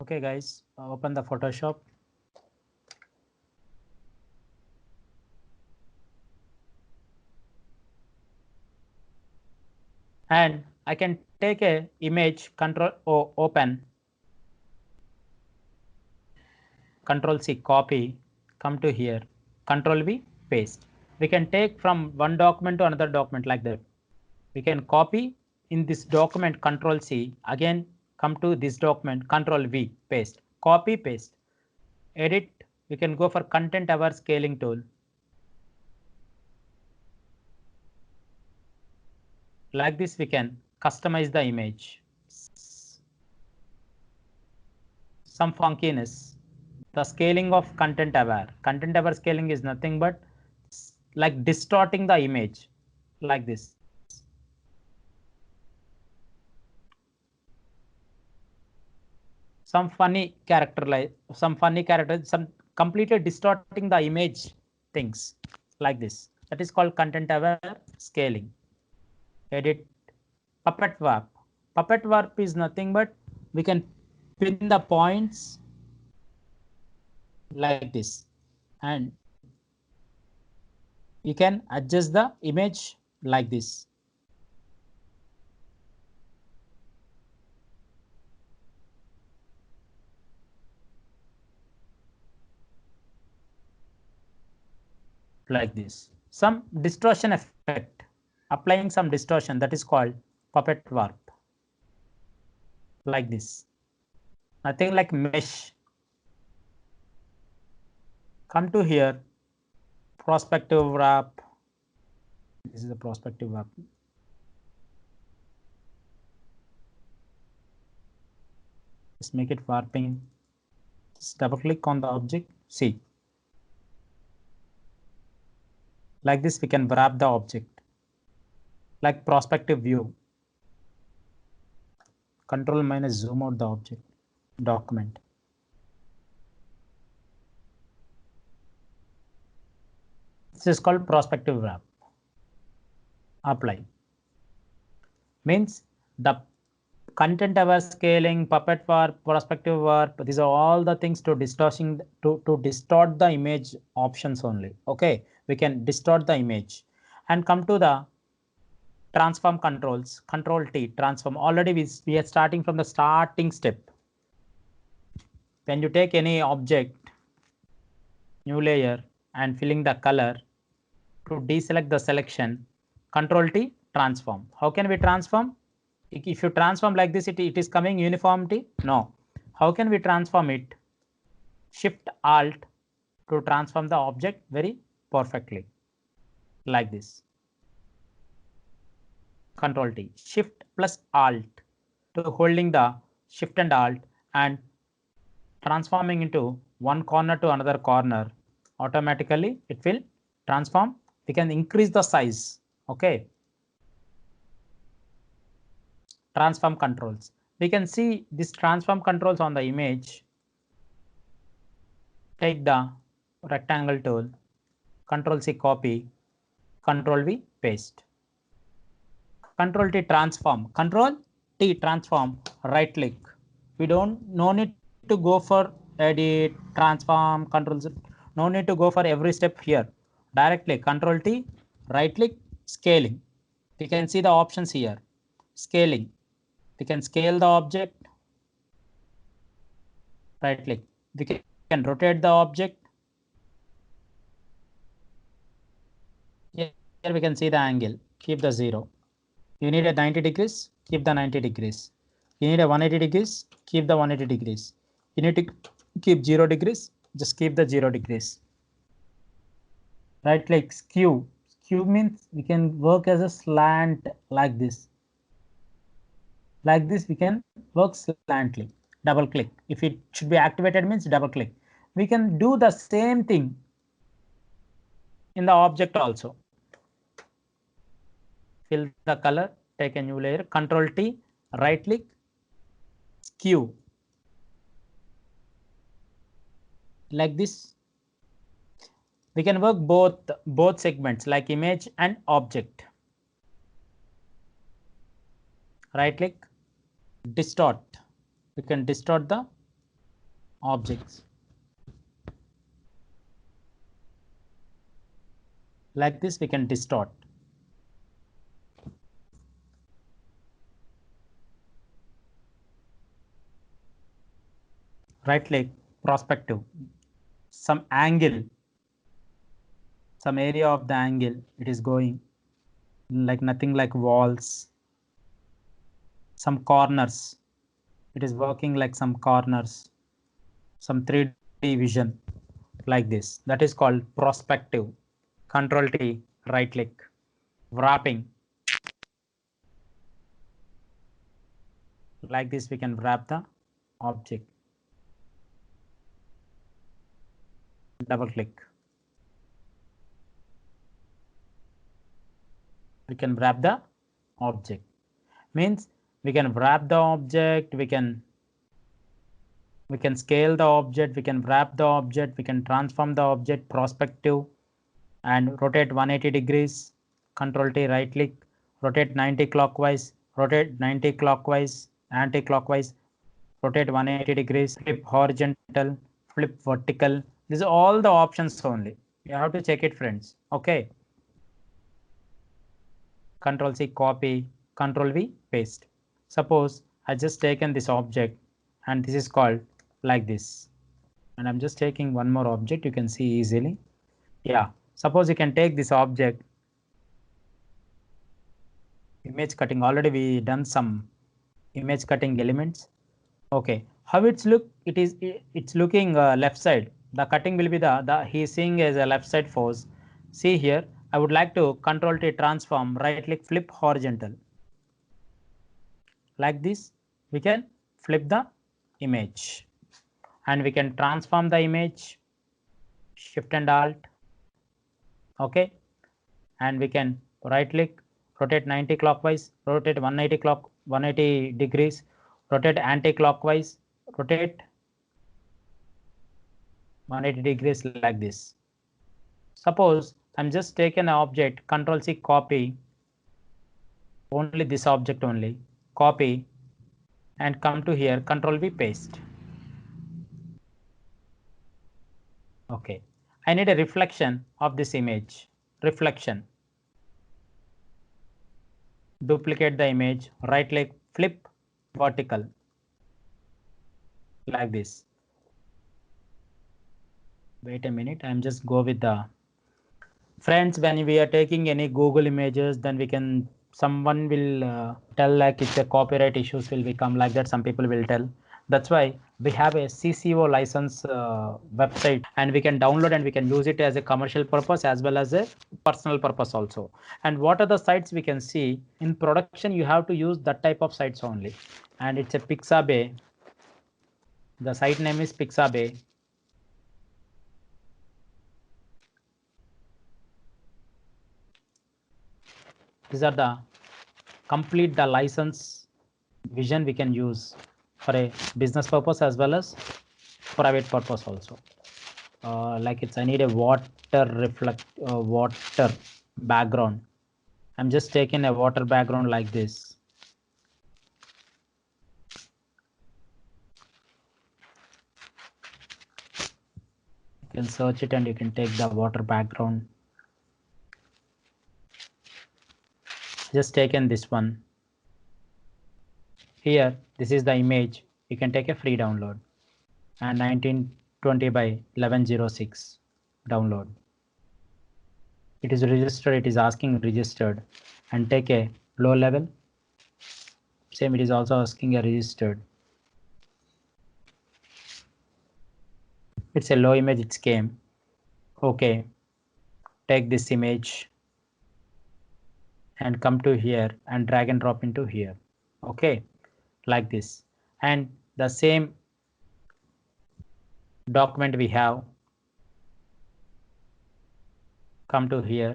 Okay guys, open the Photoshop. And I can take a image, Control O, open, Control C, copy, come to here, Control V, paste. We can take from one document to another document like that. We can copy in this document, Control C, again come to this document, Control V, paste, copy, paste. Edit, we can go for content aware scaling tool. Like this, we can customize the image. Some funkiness. The scaling of content aware. Content aware scaling is nothing but like distorting the image like this. Some funny character, some completely distorting the image things like this. That is called content aware scaling. Edit, puppet warp. Puppet warp is nothing but we can pin the points like this, and you can adjust the image like this. Like this. Some distortion effect, applying some distortion, that is called puppet warp. Like this. Nothing like mesh. Come to here, perspective warp. This is the perspective warp. Just make it warping. Just double click on the object. See. Like this, we can warp the object. Like perspective view. Control minus zoom out the object. Document. This is called perspective wrap. Apply. Means the content aware scaling, puppet warp, perspective warp, these are all the things to distorting to distort the image options only. Okay, we can distort the image. And come to the transform controls, Control T, transform. Already we are starting from the starting step. When you take any object, new layer, and filling the color, to deselect the selection, Control T, transform. How can we transform? If you transform like this, it is coming uniformity. No. How can we transform it? Shift Alt to transform the object very perfectly. Like this. Control T. Shift plus Alt to holding the Shift and Alt and transforming into one corner to another corner. Automatically it will transform. We can increase the size. Okay. Transform controls. We can see this transform controls on the image. Take the rectangle tool, Control C, copy, Control V, paste. Control T, transform. Control T, transform, right click. We no need to go for edit, transform, Control Z. No need to go for every step here. Directly Control T, right click, scaling. We can see the options here. Scaling. We can scale the object. Right click. We can rotate the object. Here we can see the angle. Keep the 0. You need a 90 degrees. Keep the 90 degrees. You need a 180 degrees. Keep the 180 degrees. You need to keep 0 degrees. Just keep the 0 degrees. Right click, skew. Skew means we can work as a slant like this. Like this, we can work slantly. Double click. If it should be activated means double click. We can do the same thing in the object also. Fill the color, take a new layer, Control T, right click, skew. Like this. We can work both segments like image and object. Right click, distort. We can distort the objects. Like this, we can distort. Right click, perspective, some angle, some area of the angle, it is going like nothing like walls, some corners, it is working like some corners, some 3D vision like this. That is called perspective. Control T, right click, wrapping. Like this, we can wrap the object. Double click. We can wrap the object. Means we can wrap the object, we can scale the object, we can wrap the object, we can transform the object, perspective, and rotate 180 degrees. Control T, right click, rotate 90 clockwise, rotate 90 clockwise, anti-clockwise, rotate 180 degrees, flip horizontal, flip vertical. These are all the options only. You have to check it, friends. Okay. Control C, copy, Control V, paste. Suppose I just taken this object and this is called like this. And I'm just taking one more object, you can see easily. Yeah, suppose you can take this object, image cutting. Already we done some image cutting elements. Okay, how it's look? It's looking left side. The cutting will be the he's seeing as a left side force. See here, I would like to Control T, transform, right click, flip horizontal. Like this, we can flip the image and we can transform the image, Shift and Alt. Okay, and we can right click, rotate 90 clockwise, rotate 180 degrees, rotate anti-clockwise, rotate 180 degrees like this. Suppose I'm just taking an object, Control C, copy, only this object only, copy, and come to here, Control V, paste. Okay, I need a reflection of this image. Reflection. Duplicate the image, right click, flip vertical. Like this. Wait a minute, I'm just go with the friends. When we are taking any Google images, then we can, someone will tell like it's a copyright issues will become like that. Some people will tell. That's why we have a CCO license website, and we can download and we can use it as a commercial purpose as well as a personal purpose also. And what are the sites we can see in production? You have to use that type of sites only, and it's a Pixabay. The site name is Pixabay. These are the complete the license vision we can use for a business purpose as well as private purpose also. Like it's, I need a water background. I'm just taking a water background like this. You can search it and you can take the water background. Just taken this one. Here, this is the image. You can take a free download. And 1920 by 1106 download. It is registered, it is asking registered, and take a low level. Same, it is also asking a registered. It's a low image, it came. Okay, take this image and come to here and drag and drop into here. Okay, like this. And the same document we have, come to here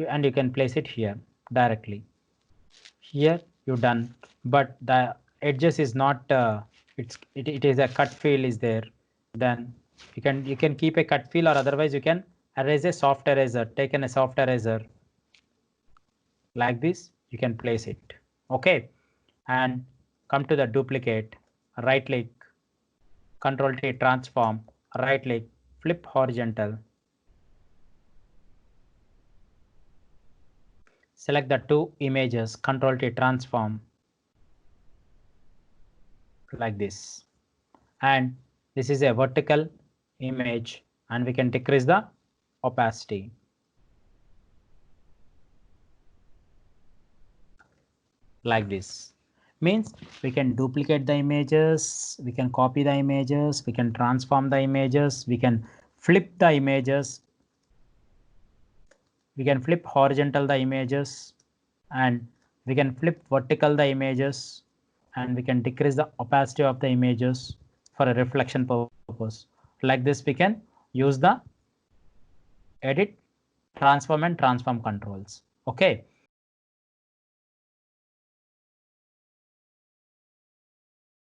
and you can place it here directly. Here you done, but the edges is not it is a cut fill is there. Then you can keep a cut fill, or otherwise you can erase a soft eraser. Taken a soft eraser like this, you can place it. Okay, and come to the duplicate, right click, Control T, transform, right click, flip horizontal. Select the two images, Control T, transform, like this. And this is a vertical image, and we can decrease the opacity. Like this. Means we can duplicate the images, we can copy the images, we can transform the images, we can flip the images, we can flip horizontal the images, and we can flip vertical the images, and we can decrease the opacity of the images for a reflection purpose. Like this, we can use the edit, transform and transform controls. Okay,